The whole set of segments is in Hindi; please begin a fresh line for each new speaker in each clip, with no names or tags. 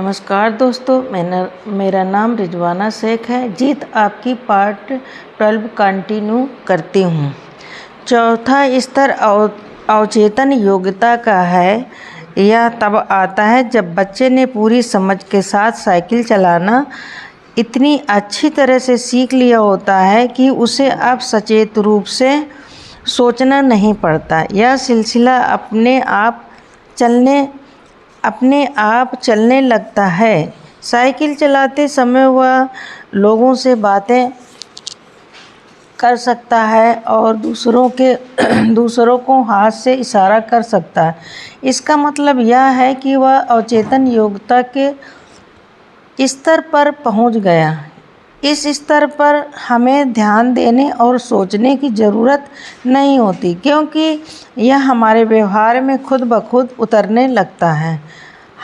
नमस्कार दोस्तों, मेरा नाम रिजवाना शेख है। जीत आपकी पार्ट 12 कंटिन्यू करती हूँ। चौथा स्तर अवचेतन योग्यता का है। यह तब आता है जब बच्चे ने पूरी समझ के साथ साइकिल चलाना इतनी अच्छी तरह से सीख लिया होता है कि उसे अब सचेत रूप से सोचना नहीं पड़ता। यह सिलसिला अपने आप चलने लगता है। साइकिल चलाते समय वह लोगों से बातें कर सकता है और दूसरों को हाथ से इशारा कर सकता है। इसका मतलब यह है कि वह अवचेतन योग्यता के स्तर पर पहुंच गया। इस स्तर पर हमें ध्यान देने और सोचने की ज़रूरत नहीं होती, क्योंकि यह हमारे व्यवहार में खुद ब खुद उतरने लगता है।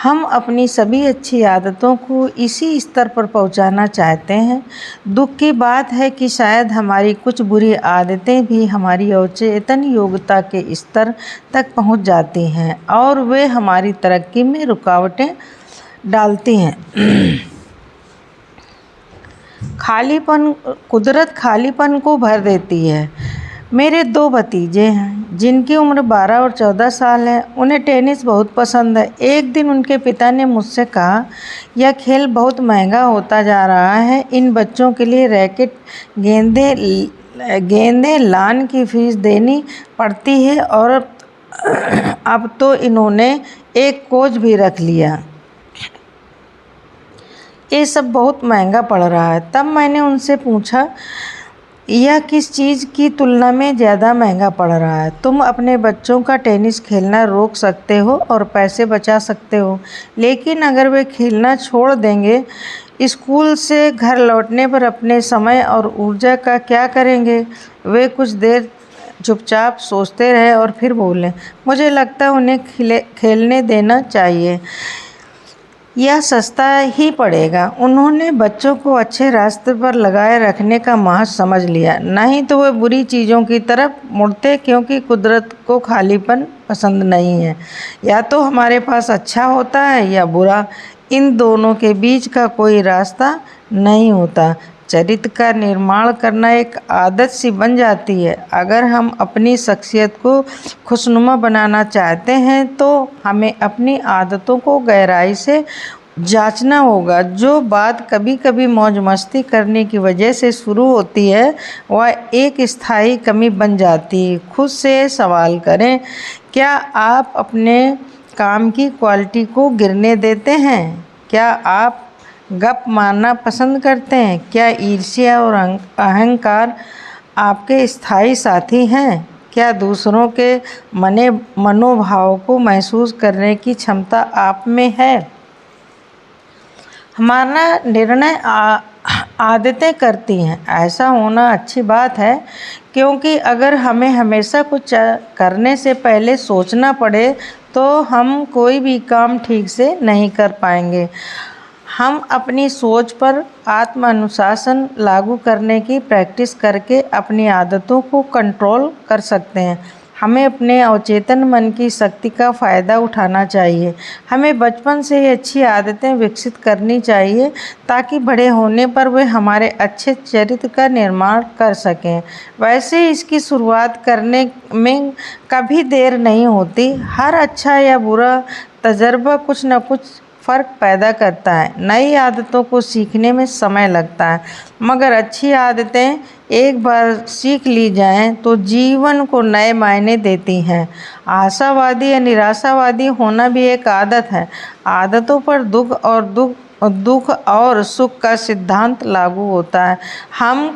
हम अपनी सभी अच्छी आदतों को इसी स्तर पर पहुंचाना चाहते हैं। दुख की बात है कि शायद हमारी कुछ बुरी आदतें भी हमारी अवचेतन योग्यता के स्तर तक पहुंच जाती हैं और वे हमारी तरक्की में रुकावटें डालती हैं। कुदरत खालीपन को भर देती है। मेरे 2 भतीजे हैं जिनकी उम्र 12 और 14 साल है। उन्हें टेनिस बहुत पसंद है। एक दिन उनके पिता ने मुझसे कहा, यह खेल बहुत महंगा होता जा रहा है। इन बच्चों के लिए रैकेट, गेंदें, लान की फीस देनी पड़ती है और अब तो इन्होंने एक कोच भी रख लिया। ये सब बहुत महंगा पड़ रहा है। तब मैंने उनसे पूछा, यह किस चीज़ की तुलना में ज़्यादा महंगा पड़ रहा है? तुम अपने बच्चों का टेनिस खेलना रोक सकते हो और पैसे बचा सकते हो, लेकिन अगर वे खेलना छोड़ देंगे, स्कूल से घर लौटने पर अपने समय और ऊर्जा का क्या करेंगे? वे कुछ देर चुपचाप सोचते रहे और फिर बोले, मुझे लगता है उन्हें खेलने देना चाहिए। यह सस्ता ही पड़ेगा। उन्होंने बच्चों को अच्छे रास्ते पर लगाए रखने का महत्व समझ लिया, नहीं तो वे बुरी चीज़ों की तरफ मुड़ते, क्योंकि कुदरत को खालीपन पसंद नहीं है। या तो हमारे पास अच्छा होता है या बुरा, इन दोनों के बीच का कोई रास्ता नहीं होता। चरित्र का निर्माण करना एक आदत सी बन जाती है। अगर हम अपनी शख्सियत को खुशनुमा बनाना चाहते हैं तो हमें अपनी आदतों को गहराई से जांचना होगा। जो बात कभी कभी मौज मस्ती करने की वजह से शुरू होती है, वह एक स्थायी कमी बन जाती है। खुद से सवाल करें, क्या आप अपने काम की क्वालिटी को गिरने देते हैं? क्या आप गप मारना पसंद करते हैं? क्या ईर्ष्या और अहंकार आपके स्थायी साथी हैं? क्या दूसरों के मनोभाव को महसूस करने की क्षमता आप में है? हमारा निर्णय आदतें करती हैं। ऐसा होना अच्छी बात है, क्योंकि अगर हमें हमेशा कुछ करने से पहले सोचना पड़े तो हम कोई भी काम ठीक से नहीं कर पाएंगे। हम अपनी सोच पर आत्म अनुशासन लागू करने की प्रैक्टिस करके अपनी आदतों को कंट्रोल कर सकते हैं। हमें अपने अवचेतन मन की शक्ति का फ़ायदा उठाना चाहिए। हमें बचपन से ही अच्छी आदतें विकसित करनी चाहिए, ताकि बड़े होने पर वे हमारे अच्छे चरित्र का निर्माण कर सकें। वैसे इसकी शुरुआत करने में कभी देर नहीं होती। हर अच्छा या बुरा तजर्बा कुछ न कुछ फ़र्क पैदा करता है। नई आदतों को सीखने में समय लगता है, मगर अच्छी आदतें एक बार सीख ली जाएं तो जीवन को नए मायने देती हैं। आशावादी या निराशावादी होना भी एक आदत है। आदतों पर दुख और सुख का सिद्धांत लागू होता है। हम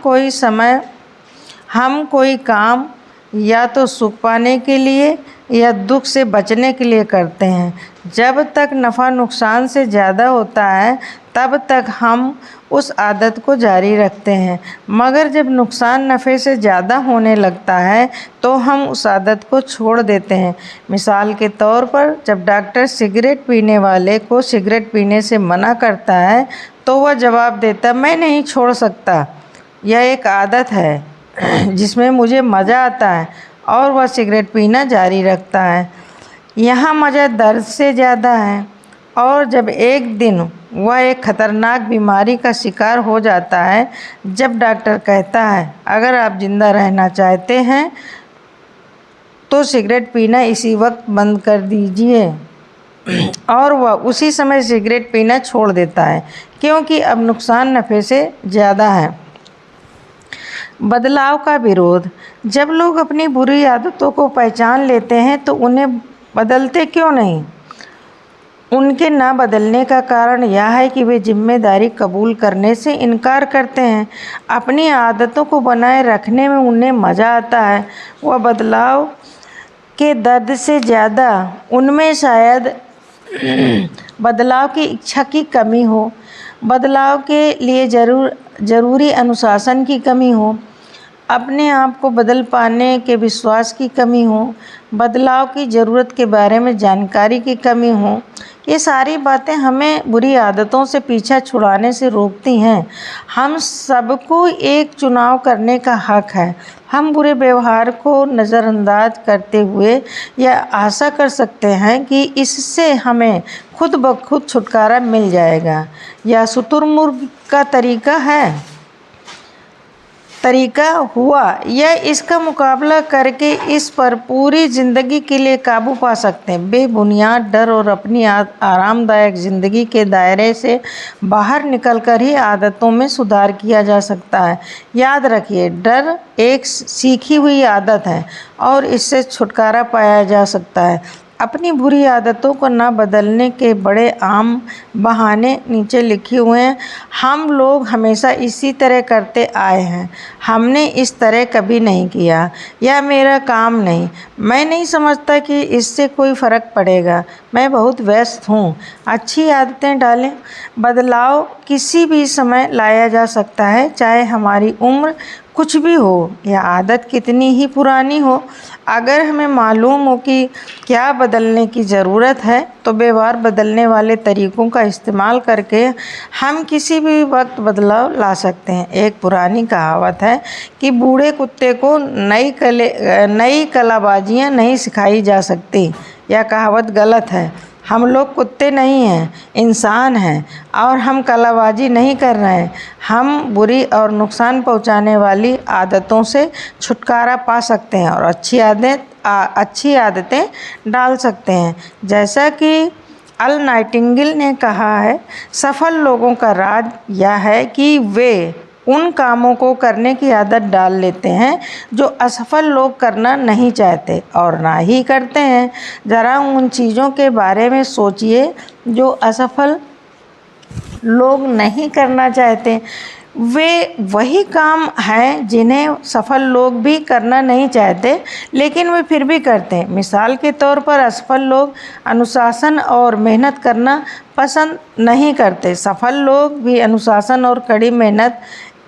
कोई काम या तो सुख पाने के लिए या दुख से बचने के लिए करते हैं। जब तक नफ़ा नुकसान से ज़्यादा होता है, तब तक हम उस आदत को जारी रखते हैं, मगर जब नुकसान नफ़े से ज़्यादा होने लगता है तो हम उस आदत को छोड़ देते हैं। मिसाल के तौर पर, जब डॉक्टर सिगरेट पीने वाले को सिगरेट पीने से मना करता है तो वह जवाब देता, मैं नहीं छोड़ सकता, यह एक आदत है जिसमें मुझे मज़ा आता है, और वह सिगरेट पीना जारी रखता है। यहाँ मज़ा दर्द से ज़्यादा है। और जब एक दिन वह एक खतरनाक बीमारी का शिकार हो जाता है जब डॉक्टर कहता है अगर आप जिंदा रहना चाहते हैं तो सिगरेट पीना इसी वक्त बंद कर दीजिए, और वह उसी समय सिगरेट पीना छोड़ देता है क्योंकि अब नुकसान नफ़े से ज़्यादा है। बदलाव का विरोध। जब लोग अपनी बुरी आदतों को पहचान लेते हैं तो उन्हें बदलते क्यों नहीं? उनके ना बदलने का कारण यह है कि वे जिम्मेदारी कबूल करने से इनकार करते हैं। अपनी आदतों को बनाए रखने में उन्हें मज़ा आता है। वह बदलाव के दर्द से ज़्यादा उनमें शायद बदलाव की इच्छा की कमी हो, बदलाव के लिए ज़रूरी अनुशासन की कमी हो, अपने आप को बदल पाने के विश्वास की कमी हो, बदलाव की ज़रूरत के बारे में जानकारी की कमी हो। ये सारी बातें हमें बुरी आदतों से पीछा छुड़ाने से रोकती हैं। हम सबको एक चुनाव करने का हक है। हम बुरे व्यवहार को नज़रअंदाज करते हुए यह आशा कर सकते हैं कि इससे हमें खुद ब खुद छुटकारा मिल जाएगा। यह शुतुरमुर्ग का तरीका हुआ या इसका मुकाबला करके इस पर पूरी ज़िंदगी के लिए काबू पा सकते हैं। बेबुनियाद डर और अपनी आरामदायक ज़िंदगी के दायरे से बाहर निकलकर ही आदतों में सुधार किया जा सकता है। याद रखिए, डर एक सीखी हुई आदत है और इससे छुटकारा पाया जा सकता है। अपनी बुरी आदतों को ना बदलने के बड़े आम बहाने नीचे लिखे हुए हैं। हम लोग हमेशा इसी तरह करते आए हैं। हमने इस तरह कभी नहीं किया। यह मेरा काम नहीं। मैं नहीं समझता कि इससे कोई फ़र्क पड़ेगा। मैं बहुत व्यस्त हूँ। अच्छी आदतें डालें। बदलाव किसी भी समय लाया जा सकता है, चाहे हमारी उम्र कुछ भी हो या आदत कितनी ही पुरानी हो। अगर हमें मालूम हो कि क्या बदलने की ज़रूरत है तो व्यवहार बदलने वाले तरीक़ों का इस्तेमाल करके हम किसी भी वक्त बदलाव ला सकते हैं। एक पुरानी कहावत है कि बूढ़े कुत्ते को नई कलाबाजियाँ नहीं सिखाई जा सकती। यह कहावत गलत है। हम लोग कुत्ते नहीं हैं, इंसान हैं, और हम कलाबाजी नहीं कर रहे हैं। हम बुरी और नुकसान पहुंचाने वाली आदतों से छुटकारा पा सकते हैं और अच्छी आदतें डाल सकते हैं। जैसा कि अर्ल नाइटिंगेल ने कहा है, सफल लोगों का राज यह है कि वे उन कामों को करने की आदत डाल लेते हैं जो असफल लोग करना नहीं चाहते और ना ही करते हैं। ज़रा उन चीज़ों के बारे में सोचिए जो असफल लोग नहीं करना चाहते। वे वही काम हैं जिन्हें सफल लोग भी करना नहीं चाहते लेकिन वे फिर भी करते हैं। मिसाल के तौर पर असफल लोग अनुशासन और मेहनत करना पसंद नहीं करते। सफल लोग भी अनुशासन और कड़ी मेहनत।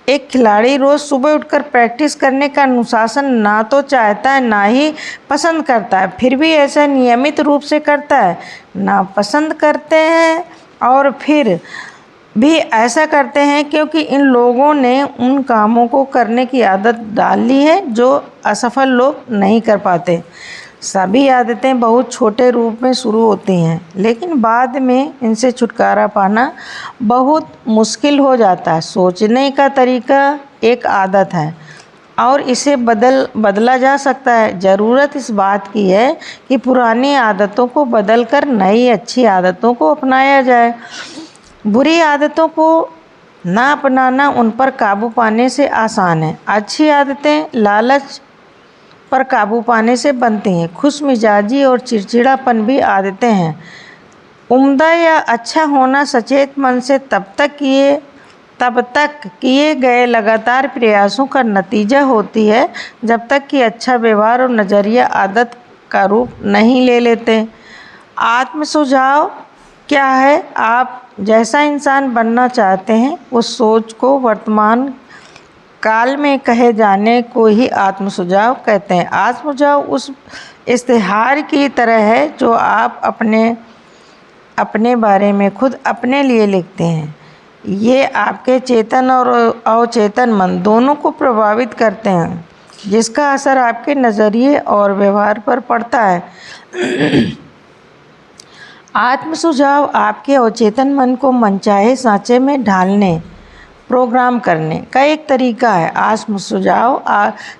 एक खिलाड़ी रोज़ सुबह उठकर प्रैक्टिस करने का अनुशासन ना तो चाहता है ना ही पसंद करता है, फिर भी ऐसा नियमित रूप से करता है। ना पसंद करते हैं और फिर भी ऐसा करते हैं क्योंकि इन लोगों ने उन कामों को करने की आदत डाल ली है जो असफल लोग नहीं कर पाते। सभी आदतें बहुत छोटे रूप में शुरू होती हैं लेकिन बाद में इनसे छुटकारा पाना बहुत मुश्किल हो जाता है। सोचने का तरीका एक आदत है और इसे बदला जा सकता है। ज़रूरत इस बात की है कि पुरानी आदतों को बदलकर नई अच्छी आदतों को अपनाया जाए। बुरी आदतों को ना अपनाना उन पर काबू पाने से आसान है। अच्छी आदतें लालच पर काबू पाने से बनती हैं। खुशमिजाजी और चिड़चिड़ापन भी आदतें हैं। उम्दा या अच्छा होना सचेत मन से तब तक किए गए लगातार प्रयासों का नतीजा होती है जब तक कि अच्छा व्यवहार और नज़रिया आदत का रूप नहीं ले लेते। आत्म सुझाव क्या है? आप जैसा इंसान बनना चाहते हैं उस सोच को वर्तमान काल में कहे जाने को ही आत्म सुझाव कहते हैं। आत्म सुझाव उस इश्तिहार की तरह है जो आप अपने बारे में खुद अपने लिए लिखते हैं। ये आपके चेतन और अवचेतन मन दोनों को प्रभावित करते हैं, जिसका असर आपके नज़रिए और व्यवहार पर पड़ता है। आत्म सुझाव आपके अवचेतन मन को मनचाहे सांचे में ढालने, प्रोग्राम करने का एक तरीका है। आत्म सुझाव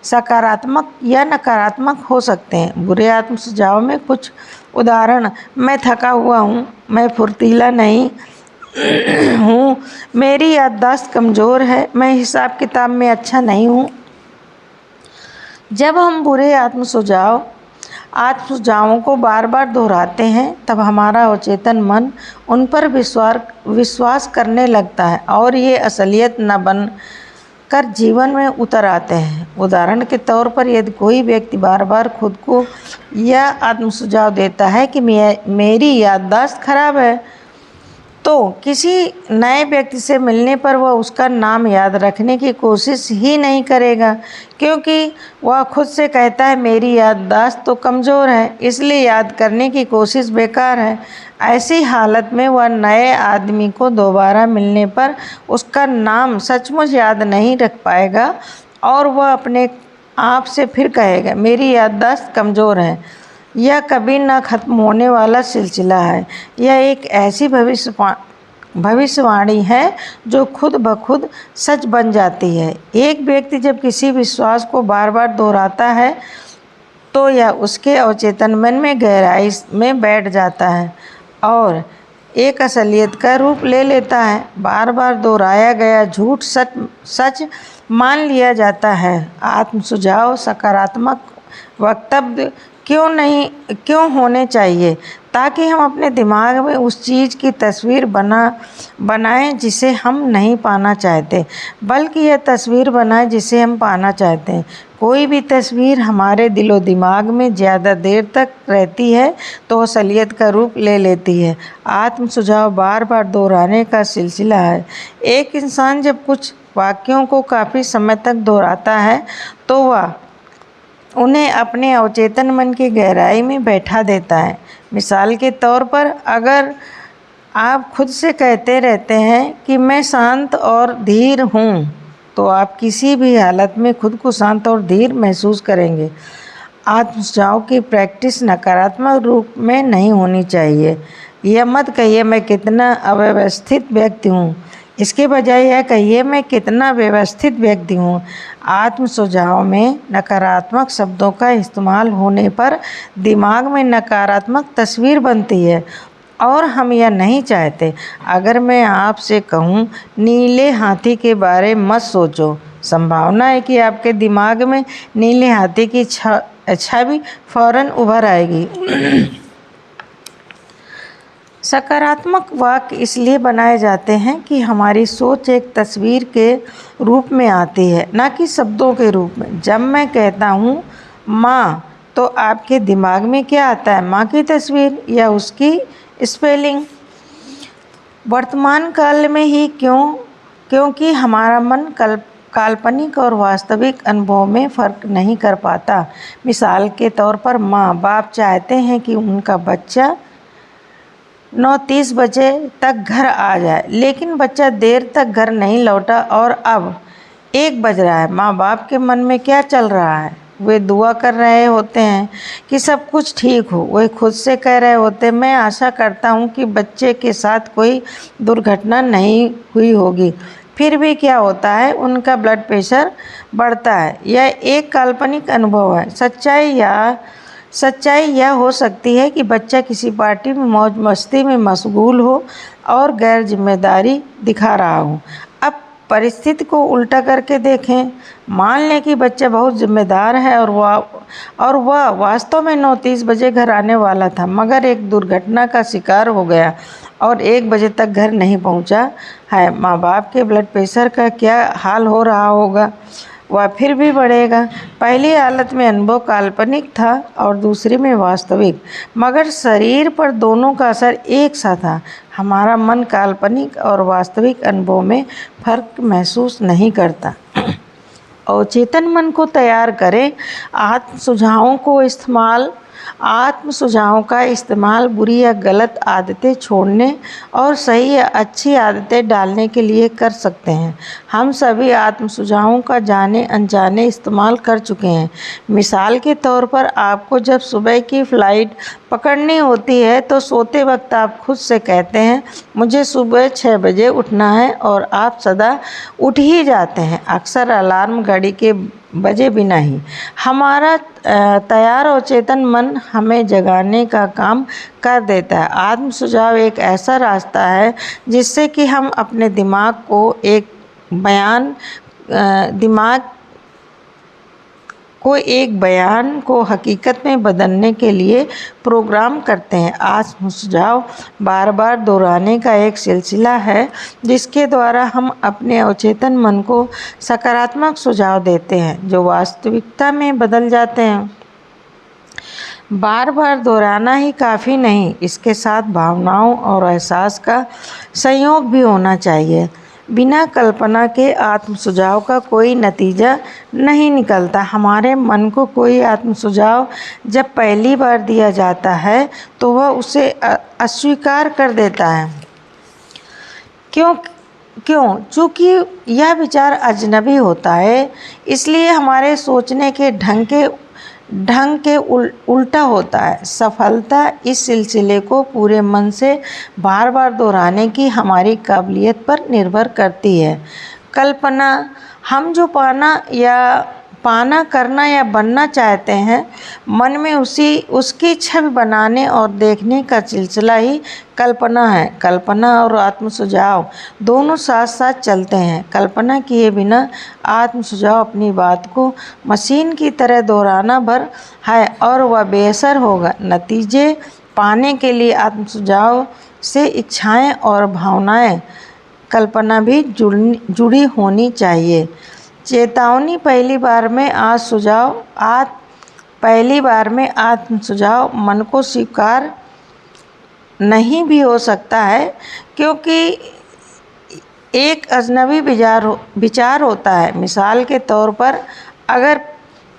सकारात्मक या नकारात्मक हो सकते हैं। बुरे आत्म सुझाव में कुछ उदाहरण: मैं थका हुआ हूँ, मैं फुर्तीला नहीं हूँ, मेरी याददाश्त कमज़ोर है, मैं हिसाब किताब में अच्छा नहीं हूँ। जब हम बुरे आत्म सुझावों को बार बार दोहराते हैं तब हमारा अवचेतन मन उन पर विश्वास करने लगता है और ये असलियत न बन कर जीवन में उतर आते हैं। उदाहरण के तौर पर यदि कोई व्यक्ति बार बार खुद को यह आत्म सुझाव देता है कि मेरी याददाश्त खराब है, तो किसी नए व्यक्ति से मिलने पर वह उसका नाम याद रखने की कोशिश ही नहीं करेगा, क्योंकि वह खुद से कहता है मेरी याददाश्त तो कमज़ोर है, इसलिए याद करने की कोशिश बेकार है। ऐसी हालत में वह नए आदमी को दोबारा मिलने पर उसका नाम सचमुच याद नहीं रख पाएगा और वह अपने आप से फिर कहेगा मेरी याददाश्त कमज़ोर है। यह कभी न खत्म होने वाला सिलसिला है। यह एक ऐसी भविष्यवाणी है जो खुद ब खुद सच बन जाती है। एक व्यक्ति जब किसी विश्वास को बार बार दोहराता है तो यह उसके अवचेतन मन में गहराई में बैठ जाता है और एक असलियत का रूप ले लेता है। बार बार दोहराया गया झूठ सच मान लिया जाता है। आत्म सुझाव सकारात्मक वक्तव्य क्यों होने चाहिए? ताकि हम अपने दिमाग में उस चीज़ की तस्वीर बनाएं जिसे हम नहीं पाना चाहते, बल्कि यह तस्वीर बनाएं जिसे हम पाना चाहते हैं। कोई भी तस्वीर हमारे दिलो दिमाग में ज़्यादा देर तक रहती है तो असलियत का रूप ले लेती है। आत्म सुझाव बार बार दोहराने का सिलसिला है। एक इंसान जब कुछ वाक्यों को काफ़ी समय तक दोहराता है तो वह उन्हें अपने अवचेतन मन की गहराई में बैठा देता है। मिसाल के तौर पर, अगर आप खुद से कहते रहते हैं कि मैं शांत और धीर हूँ, तो आप किसी भी हालत में खुद को शांत और धीर महसूस करेंगे। आत्म सुझाव की प्रैक्टिस नकारात्मक रूप में नहीं होनी चाहिए। यह मत कहिए मैं कितना अव्यवस्थित व्यक्ति हूँ, इसके बजाय यह कहिए मैं कितना व्यवस्थित व्यक्ति हूँ। आत्म सुझाव में नकारात्मक शब्दों का इस्तेमाल होने पर दिमाग में नकारात्मक तस्वीर बनती है और हम यह नहीं चाहते। अगर मैं आपसे कहूँ नीले हाथी के बारे में मत सोचो, संभावना है कि आपके दिमाग में नीले हाथी की छवि फौरन उभर आएगी। सकारात्मक वाक्य इसलिए बनाए जाते हैं कि हमारी सोच एक तस्वीर के रूप में आती है, न कि शब्दों के रूप में। जब मैं कहता हूँ माँ, तो आपके दिमाग में क्या आता है? माँ की तस्वीर या उसकी स्पेलिंग। वर्तमान काल में ही क्योंकि हमारा मन काल्पनिक और वास्तविक अनुभव में फ़र्क नहीं कर पाता। मिसाल के तौर पर, माँ बाप चाहते हैं कि उनका बच्चा 9:30 बजे तक घर आ जाए, लेकिन बच्चा देर तक घर नहीं लौटा और अब 1 बज रहा है। माँ बाप के मन में क्या चल रहा है? वे दुआ कर रहे होते हैं कि सब कुछ ठीक हो। वे खुद से कह रहे होते हैं मैं आशा करता हूँ कि बच्चे के साथ कोई दुर्घटना नहीं हुई होगी। फिर भी क्या होता है? उनका ब्लड प्रेशर बढ़ता है। यह एक काल्पनिक अनुभव है। सच्चाई यह हो सकती है कि बच्चा किसी पार्टी में मौज मस्ती में मशगूल हो और गैर जिम्मेदारी दिखा रहा हो। अब परिस्थिति को उल्टा करके देखें। मान लें कि बच्चा बहुत जिम्मेदार है और वह वास्तव में 9:30 बजे घर आने वाला था, मगर एक दुर्घटना का शिकार हो गया और 1 बजे तक घर नहीं पहुंचा है। माँ बाप के ब्लड प्रेशर का क्या हाल हो रहा होगा? वह फिर भी बढ़ेगा। पहली हालत में अनुभव काल्पनिक था और दूसरी में वास्तविक, मगर शरीर पर दोनों का असर एक सा था। हमारा मन काल्पनिक और वास्तविक अनुभव में फर्क महसूस नहीं करता। अवचेतन मन को तैयार करें। आत्म सुझावों को इस्तेमाल आत्म सुझावों का इस्तेमाल बुरी या गलत आदतें छोड़ने और सही या अच्छी आदतें डालने के लिए कर सकते हैं। हम सभी आत्म सुझावों का जाने अनजाने इस्तेमाल कर चुके हैं। मिसाल के तौर पर आपको जब सुबह की फ़्लाइट पकड़नी होती है तो सोते वक्त आप खुद से कहते हैं मुझे सुबह 6 बजे उठना है, और आप सदा उठ ही जाते हैं, अक्सर अलार्म घड़ी के बजे बिना ही। हमारा तैयार और चेतन मन हमें जगाने का काम कर देता है। आत्म सुझाव एक ऐसा रास्ता है जिससे कि हम अपने दिमाग को एक बयान को हकीकत में बदलने के लिए प्रोग्राम करते हैं। आत्म सुझाव बार बार दोहराने का एक सिलसिला है जिसके द्वारा हम अपने अवचेतन मन को सकारात्मक सुझाव देते हैं जो वास्तविकता में बदल जाते हैं। बार बार दोहराना ही काफ़ी नहीं, इसके साथ भावनाओं और एहसास का संयोग भी होना चाहिए। बिना कल्पना के आत्म सुझाव का कोई नतीजा नहीं निकलता। हमारे मन को कोई आत्म सुझाव जब पहली बार दिया जाता है तो वह उसे अस्वीकार कर देता है। क्यों? चूँकि यह विचार अजनबी होता है, इसलिए हमारे सोचने के ढंग के उल्टा होता है। सफलता इस सिलसिले को पूरे मन से बार बार दोहराने की हमारी काबिलियत पर निर्भर करती है। कल्पना, हम जो पाना करना या बनना चाहते हैं, मन में उसकी छवि बनाने और देखने का सिलसिला ही कल्पना है। कल्पना और आत्म सुझाव दोनों साथ साथ चलते हैं। कल्पना किए बिना आत्म सुझाव अपनी बात को मशीन की तरह दोहराना भर है और वह बेअसर होगा। नतीजे पाने के लिए आत्म सुझाव से इच्छाएं और भावनाएं कल्पना भी जुड़ी होनी चाहिए। चेतावनी, पहली बार में आत्म सुझाव मन को स्वीकार नहीं भी हो सकता है, क्योंकि एक अजनबी विचार होता है। मिसाल के तौर पर, अगर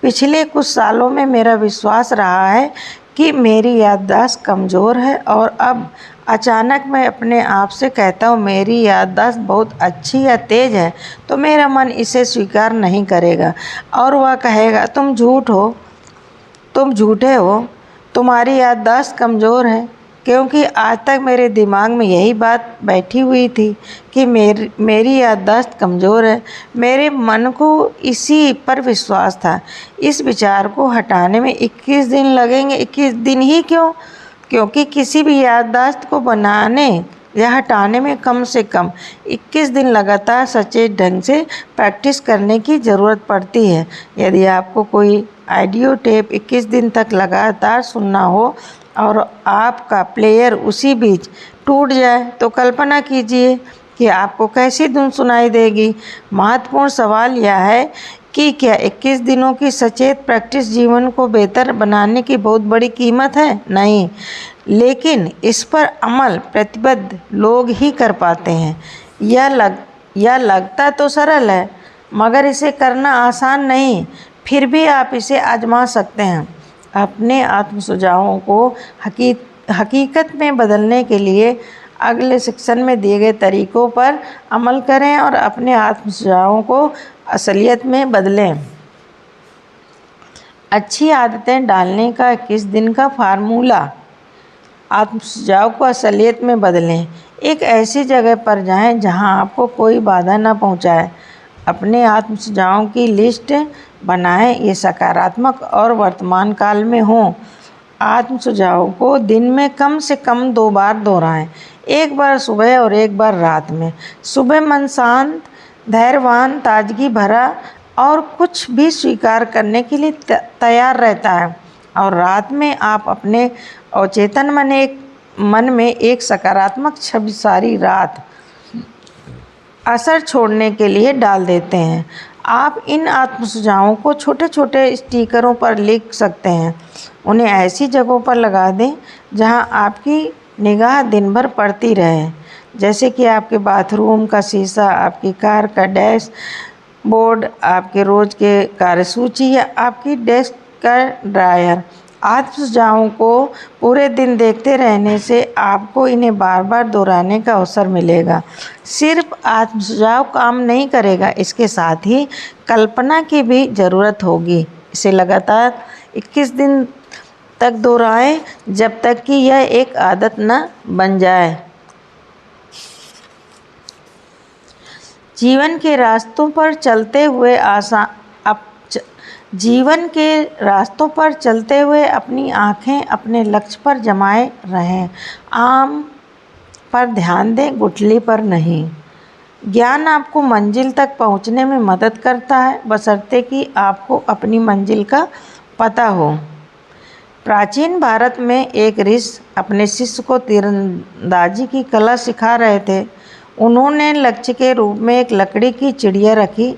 पिछले कुछ सालों में मेरा विश्वास रहा है कि मेरी याददाश्त कमज़ोर है और अब अचानक मैं अपने आप से कहता हूँ मेरी याददाश्त बहुत अच्छी या तेज़ है, तो मेरा मन इसे स्वीकार नहीं करेगा और वह कहेगा तुम झूठे हो, तुम्हारी याददाश्त कमज़ोर है। क्योंकि आज तक मेरे दिमाग में यही बात बैठी हुई थी कि मेरी याददाश्त कमज़ोर है। मेरे मन को इसी पर विश्वास था। इस विचार को हटाने में 21 दिन लगेंगे। 21 दिन ही क्यों? क्योंकि किसी भी याददाश्त को बनाने या हटाने में कम से कम 21 दिन लगातार सचेत ढंग से प्रैक्टिस करने की ज़रूरत पड़ती है। यदि आपको कोई ऑडियो टेप 21 दिन तक लगातार सुनना हो और आपका प्लेयर उसी बीच टूट जाए तो कल्पना कीजिए कि आपको कैसी धुन सुनाई देगी। महत्वपूर्ण सवाल यह है कि क्या 21 दिनों की सचेत प्रैक्टिस जीवन को बेहतर बनाने की बहुत बड़ी कीमत है? नहीं, लेकिन इस पर अमल प्रतिबद्ध लोग ही कर पाते हैं। यह लगता तो सरल है, मगर इसे करना आसान नहीं। फिर भी आप इसे आजमा सकते हैं। अपने आत्म सुझावों को हकीकत में बदलने के लिए अगले सेक्शन में दिए गए तरीकों पर अमल करें और अपने आत्म सुझावों को असलियत में बदलें। अच्छी आदतें डालने का 21 दिन का फार्मूला। आत्म सुझाव को असलियत में बदलें। एक ऐसी जगह पर जाएं जहां आपको कोई बाधा न पहुंचाए। अपने आत्म सुझावों की लिस्ट बनाएं, ये सकारात्मक और वर्तमान काल में हों। आत्म सुझावों को दिन में कम से कम 2 बार दोहराएं, एक बार सुबह और एक बार रात में। सुबह मन शांत, धैर्यवान, ताजगी भरा और कुछ भी स्वीकार करने के लिए तैयार रहता है, और रात में आप अपने अवचेतन मन में एक सकारात्मक छवि सारी रात असर छोड़ने के लिए डाल देते हैं। आप इन आत्म सुझावों को छोटे छोटे स्टिकरों पर लिख सकते हैं। उन्हें ऐसी जगहों पर लगा दें जहां आपकी निगाह दिन भर पड़ती रहे, जैसे कि आपके बाथरूम का शीशा, आपकी कार का डैशबोर्ड, आपके रोज़ के कार्यसूची या आपकी डेस्क का ड्रायर। आत्मसुझावों को पूरे दिन देखते रहने से आपको इन्हें बार बार दोहराने का अवसर मिलेगा। सिर्फ आत्मसुझाव काम नहीं करेगा, इसके साथ ही कल्पना की भी ज़रूरत होगी। इसे लगातार 21 दिन तक दोहराएं, जब तक कि यह एक आदत न बन जाए। जीवन के रास्तों पर चलते हुए अपनी आँखें अपने लक्ष्य पर जमाए रहें। आम पर ध्यान दें, गुठली पर नहीं। ज्ञान आपको मंजिल तक पहुंचने में मदद करता है, बशर्ते कि आपको अपनी मंजिल का पता हो। प्राचीन भारत में एक ऋषि अपने शिष्य को तीरंदाजी की कला सिखा रहे थे। उन्होंने लक्ष्य के रूप में एक लकड़ी की चिड़िया रखी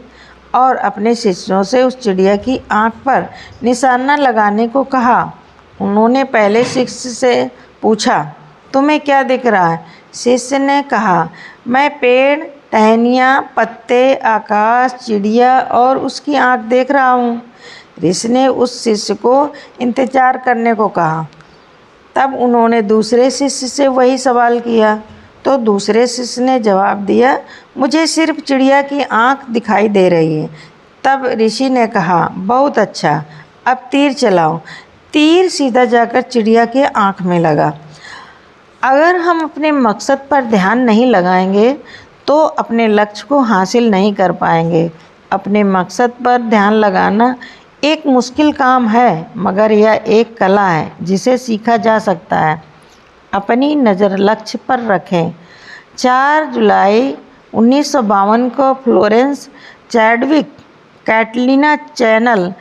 और अपने शिष्यों से उस चिड़िया की आँख पर निशाना लगाने को कहा। उन्होंने पहले शिष्य से पूछा, तुम्हें क्या दिख रहा है? शिष्य ने कहा, मैं पेड़, टहनियाँ, पत्ते, आकाश, चिड़िया और उसकी आँख देख रहा हूँ। ऋषि ने उस शिष्य को इंतजार करने को कहा। तब उन्होंने दूसरे शिष्य से वही सवाल किया, तो दूसरे शिष्य ने जवाब दिया, मुझे सिर्फ चिड़िया की आँख दिखाई दे रही है। तब ऋषि ने कहा, बहुत अच्छा, अब तीर चलाओ। तीर सीधा जाकर चिड़िया के आँख में लगा। अगर हम अपने मकसद पर ध्यान नहीं लगाएंगे तो अपने लक्ष्य को हासिल नहीं कर पाएंगे। अपने मकसद पर ध्यान लगाना एक मुश्किल काम है, मगर यह एक कला है जिसे सीखा जा सकता है। अपनी नज़र लक्ष्य पर रखें। 4 जुलाई 1952 को फ्लोरेंस चैडविक कैटलीना चैनल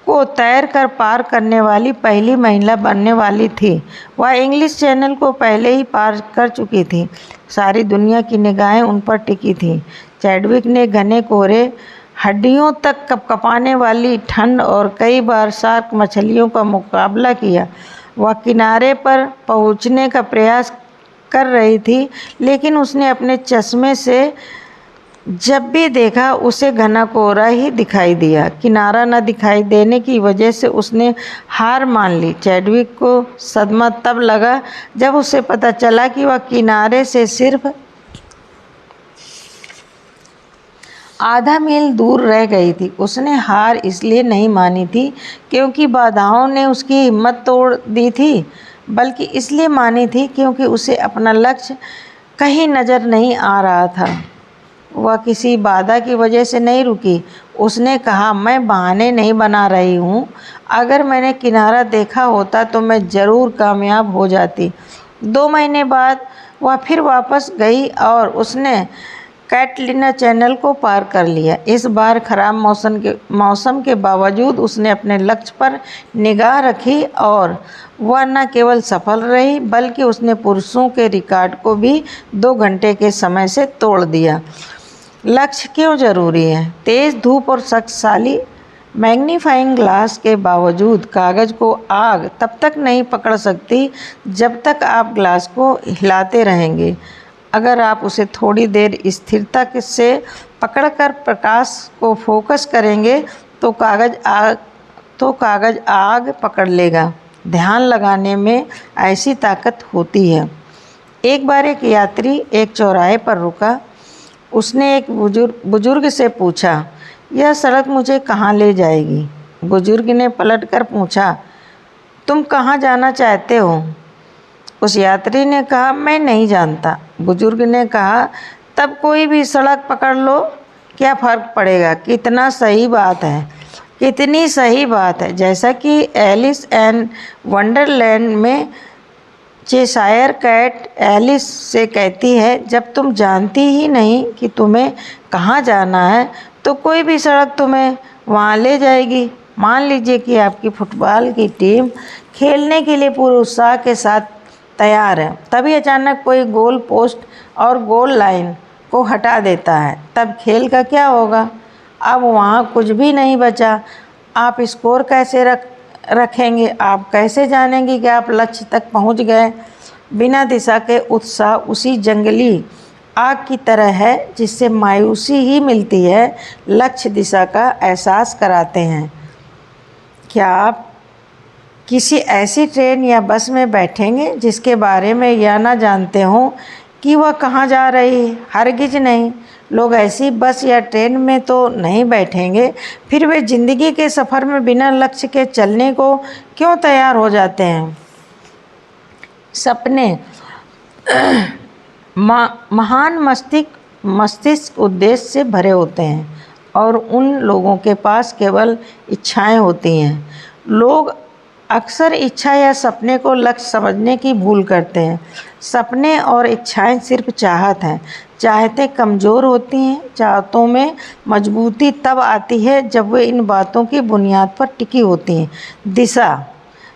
को तैर कर पार करने वाली पहली महिला बनने वाली थी। वह इंग्लिश चैनल को पहले ही पार कर चुकी थी। सारी दुनिया की निगाहें उन पर टिकी थीं। चैडविक ने घने कोहरे, हड्डियों तक कँपकँपाने वाली ठंड और कई बार शार्क मछलियों का मुकाबला किया। वह किनारे पर पहुंचने का प्रयास कर रही थी, लेकिन उसने अपने चश्मे से जब भी देखा उसे घना कोहरा ही दिखाई दिया। किनारा न दिखाई देने की वजह से उसने हार मान ली। चैडविक को सदमा तब लगा जब उसे पता चला कि वह किनारे से सिर्फ आधा मील दूर रह गई थी। उसने हार इसलिए नहीं मानी थी क्योंकि बाधाओं ने उसकी हिम्मत तोड़ दी थी, बल्कि इसलिए मानी थी क्योंकि उसे अपना लक्ष्य कहीं नज़र नहीं आ रहा था। वह किसी बाधा की वजह से नहीं रुकी। उसने कहा, मैं बहाने नहीं बना रही हूँ। अगर मैंने किनारा देखा होता तो मैं ज़रूर कामयाब हो जाती। 2 महीने बाद वह फिर वापस गई और उसने कैटलीना चैनल को पार कर लिया। इस बार खराब मौसम के बावजूद उसने अपने लक्ष्य पर निगाह रखी और वह न केवल सफल रही, बल्कि उसने पुरुषों के रिकॉर्ड को भी 2 घंटे के समय से तोड़ दिया। लक्ष्य क्यों ज़रूरी है? तेज़ धूप और शक्तिशाली मैग्नीफाइंग ग्लास के बावजूद कागज़ को आग तब तक नहीं पकड़ सकती जब तक आप ग्लास को हिलाते रहेंगे। अगर आप उसे थोड़ी देर स्थिरता से पकड़कर प्रकाश को फोकस करेंगे तो कागज़ आग पकड़ लेगा। ध्यान लगाने में ऐसी ताकत होती है। एक बार एक यात्री एक चौराहे पर रुका। उसने एक बुजुर्ग से पूछा, यह सड़क मुझे कहाँ ले जाएगी? बुजुर्ग ने पलटकर पूछा, तुम कहाँ जाना चाहते हो? उस यात्री ने कहा, मैं नहीं जानता। बुजुर्ग ने कहा, तब कोई भी सड़क पकड़ लो, क्या फ़र्क पड़ेगा? कितना सही बात है, कितनी सही बात है। जैसा कि एलिस इन वंडरलैंड में चेशायर कैट एलिस से कहती है, जब तुम जानती ही नहीं कि तुम्हें कहाँ जाना है तो कोई भी सड़क तुम्हें वहाँ ले जाएगी। मान लीजिए कि आपकी फुटबॉल की टीम खेलने के लिए पूरे उत्साह के साथ तैयार है, तभी अचानक कोई गोल पोस्ट और गोल लाइन को हटा देता है। तब खेल का क्या होगा? अब वहाँ कुछ भी नहीं बचा। आप स्कोर कैसे रखेंगे? आप कैसे जानेंगे कि आप लक्ष्य तक पहुँच गए? बिना दिशा के उत्साह उसी जंगली आग की तरह है जिससे मायूसी ही मिलती है। लक्ष्य दिशा का एहसास कराते हैं। किसी ऐसी ट्रेन या बस में बैठेंगे जिसके बारे में यह ना जानते हों कि वह कहाँ जा रही है? हरगिज नहीं। लोग ऐसी बस या ट्रेन में तो नहीं बैठेंगे, फिर वे ज़िंदगी के सफ़र में बिना लक्ष्य के चलने को क्यों तैयार हो जाते हैं? सपने महान मस्तिष्क उद्देश्य से भरे होते हैं और उन लोगों के पास केवल इच्छाएं होती हैं। लोग अक्सर इच्छा या सपने को लक्ष्य समझने की भूल करते हैं। सपने और इच्छाएं सिर्फ चाहत हैं। चाहतें कमज़ोर होती हैं। चाहतों में मजबूती तब आती है जब वे इन बातों की बुनियाद पर टिकी होती हैं: दिशा,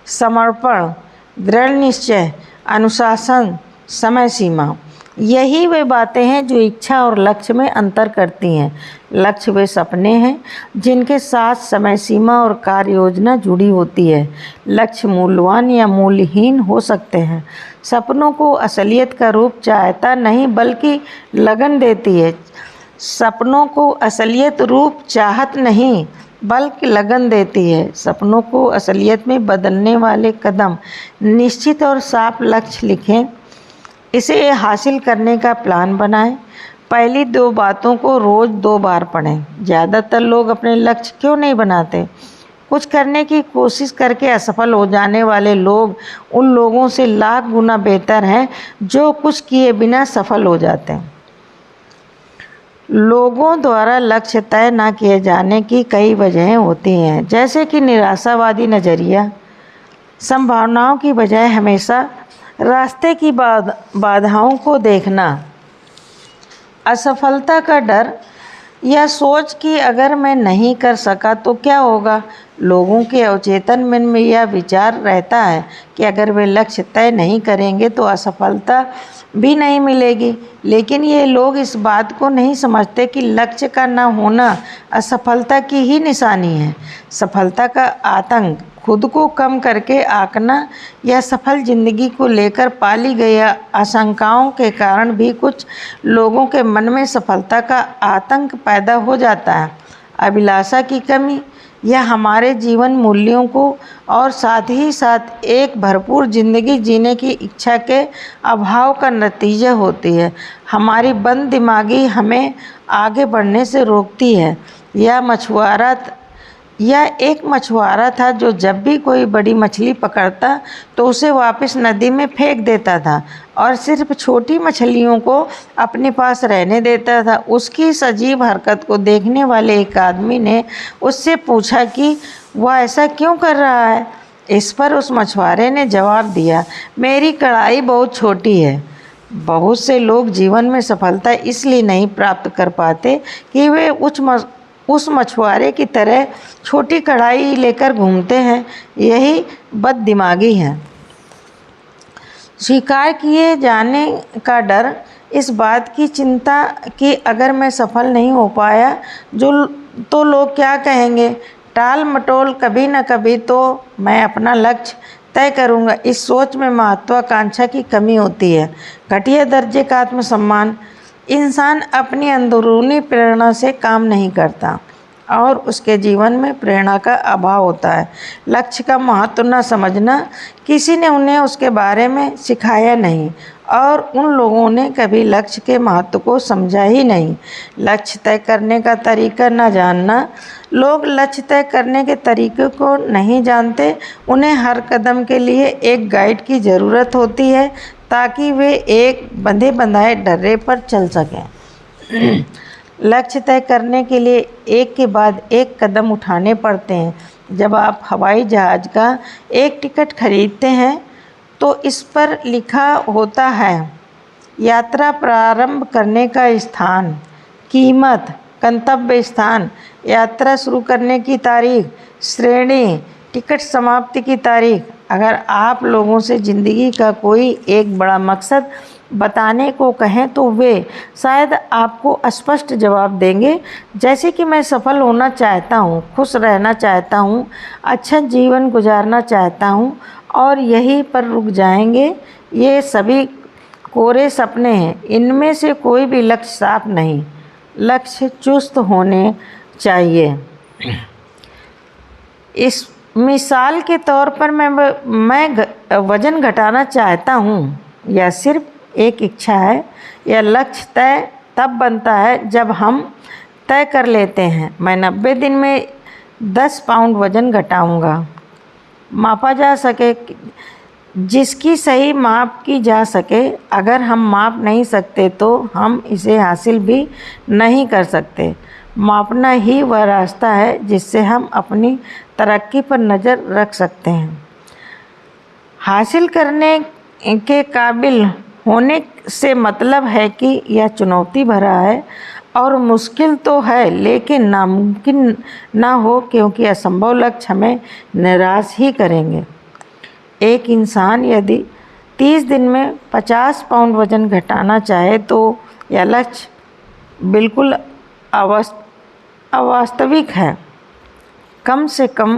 समर्पण, दृढ़ निश्चय, अनुशासन, समय सीमा। यही वे बातें हैं जो इच्छा और लक्ष्य में अंतर करती हैं। लक्ष्य वे सपने हैं जिनके साथ समय सीमा और कार्य योजना जुड़ी होती है। लक्ष्य मूल्यवान या मूल्यहीन हो सकते हैं। सपनों को असलियत का रूप चाहता नहीं बल्कि लगन देती है। सपनों को असलियत रूप चाहत नहीं बल्कि लगन देती है। सपनों को असलियत में बदलने वाले कदम: निश्चित और साफ लक्ष्य लिखें, इसे हासिल करने का प्लान बनाएं। पहली 2 बातों को रोज़ 2 बार पढ़ें। ज़्यादातर लोग अपने लक्ष्य क्यों नहीं बनाते? कुछ करने की कोशिश करके असफल हो जाने वाले लोग उन लोगों से लाख गुना बेहतर हैं जो कुछ किए बिना सफल हो जाते हैं। लोगों द्वारा लक्ष्य तय न किए जाने की कई वजहें होती हैं, जैसे कि निराशावादी नज़रिया, संभावनाओं की बजाय हमेशा रास्ते की बाधाओं को देखना, असफलता का डर, या सोच कि अगर मैं नहीं कर सका तो क्या होगा। लोगों के अवचेतन मन में यह विचार रहता है कि अगर वे लक्ष्य तय नहीं करेंगे तो असफलता भी नहीं मिलेगी। लेकिन ये लोग इस बात को नहीं समझते कि लक्ष्य का न होना असफलता की ही निशानी है। सफलता का आतंक खुद को कम करके आंकना या सफल जिंदगी को लेकर पाली गई आशंकाओं के कारण भी कुछ लोगों के मन में सफलता का आतंक पैदा हो जाता है। अभिलाषा की कमी यह हमारे जीवन मूल्यों को और साथ ही साथ एक भरपूर ज़िंदगी जीने की इच्छा के अभाव का नतीजा होती है। हमारी बंद दिमागी हमें आगे बढ़ने से रोकती है। यह एक मछुआरा था जो जब भी कोई बड़ी मछली पकड़ता तो उसे वापस नदी में फेंक देता था और सिर्फ छोटी मछलियों को अपने पास रहने देता था। उसकी इस अजीब हरकत को देखने वाले एक आदमी ने उससे पूछा कि वह ऐसा क्यों कर रहा है। इस पर उस मछुआरे ने जवाब दिया, मेरी कड़ाई बहुत छोटी है। बहुत से लोग जीवन में सफलता इसलिए नहीं प्राप्त कर पाते कि वे उस मछुआरे की तरह छोटी कढ़ाई लेकर घूमते हैं। यही बददिमागी है। स्वीकार किए जाने का डर, इस बात की चिंता कि अगर मैं सफल नहीं हो पाया तो लोग क्या कहेंगे। टाल मटोल कभी न कभी तो मैं अपना लक्ष्य तय करूँगा। इस सोच में महत्वाकांक्षा की कमी होती है। घटिया दर्जे का आत्मसम्मान। इंसान अपनी अंदरूनी प्रेरणा से काम नहीं करता और उसके जीवन में प्रेरणा का अभाव होता है। लक्ष्य का महत्व न समझना, किसी ने उन्हें उसके बारे में सिखाया नहीं और उन लोगों ने कभी लक्ष्य के महत्व को समझा ही नहीं। लक्ष्य तय करने का तरीका न जानना। लोग लक्ष्य तय करने के तरीके को नहीं जानते। उन्हें हर कदम के लिए एक गाइड की ज़रूरत होती है ताकि वे एक बंधे बंधाए डर्रे पर चल सकें। लक्ष्य तय करने के लिए एक के बाद एक कदम उठाने पड़ते हैं। जब आप हवाई जहाज़ का एक टिकट खरीदते हैं तो इस पर लिखा होता है यात्रा प्रारंभ करने का स्थान, कीमत, गंतव्य स्थान, यात्रा शुरू करने की तारीख, श्रेणी, टिकट समाप्ति की तारीख। अगर आप लोगों से ज़िंदगी का कोई एक बड़ा मकसद बताने को कहें तो वे शायद आपको स्पष्ट जवाब देंगे, जैसे कि मैं सफल होना चाहता हूँ, खुश रहना चाहता हूँ, अच्छा जीवन गुजारना चाहता हूँ, और यहीं पर रुक जाएंगे। ये सभी कोरे सपने हैं। इनमें से कोई भी लक्ष्य साफ नहीं। लक्ष्य चुस्त होने चाहिए। मिसाल के तौर पर मैं वज़न घटाना चाहता हूँ। यह सिर्फ एक इच्छा है। यह लक्ष्य तय तब बनता है जब हम तय कर लेते हैं, मैं 90 दिन में 10 पाउंड वज़न घटाऊँगा। मापा जा सके, जिसकी सही माप की जा सके। अगर हम माप नहीं सकते तो हम इसे हासिल भी नहीं कर सकते। मापना ही वह रास्ता है जिससे हम अपनी तरक्की पर नज़र रख सकते हैं। हासिल करने के काबिल होने से मतलब है कि यह चुनौती भरा है और मुश्किल तो है, लेकिन नामुमकिन ना हो, क्योंकि असंभव लक्ष्य हमें निराश ही करेंगे। एक इंसान यदि 30 दिन में 50 पाउंड वज़न घटाना चाहे तो यह लक्ष्य बिल्कुल अवास्तविक है। कम से कम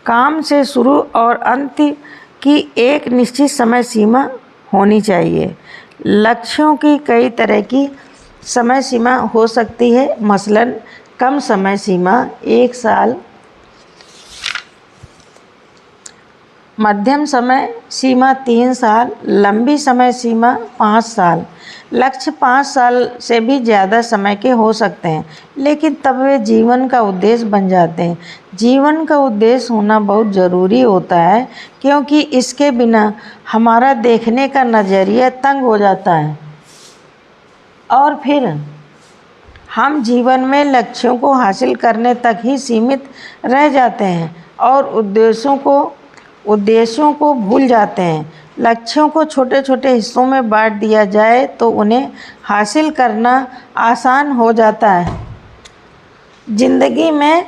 काम से शुरू और अंत की एक निश्चित समय सीमा होनी चाहिए। लक्ष्यों की कई तरह की समय सीमा हो सकती है, मसलन कम समय सीमा 1 साल, मध्यम समय सीमा 3 साल, लंबी समय सीमा 5 साल। लक्ष्य 5 साल से भी ज़्यादा समय के हो सकते हैं, लेकिन तब वे जीवन का उद्देश्य बन जाते हैं। जीवन का उद्देश्य होना बहुत ज़रूरी होता है, क्योंकि इसके बिना हमारा देखने का नज़रिया तंग हो जाता है और फिर हम जीवन में लक्ष्यों को हासिल करने तक ही सीमित रह जाते हैं और उद्देश्यों को भूल जाते हैं। लक्ष्यों को छोटे छोटे हिस्सों में बांट दिया जाए तो उन्हें हासिल करना आसान हो जाता है। ज़िंदगी में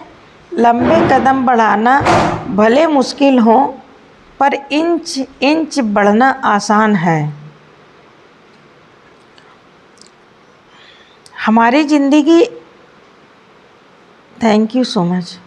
लंबे कदम बढ़ाना भले मुश्किल हो, पर इंच इंच बढ़ना आसान है। हमारी ज़िंदगी। Thank you so much.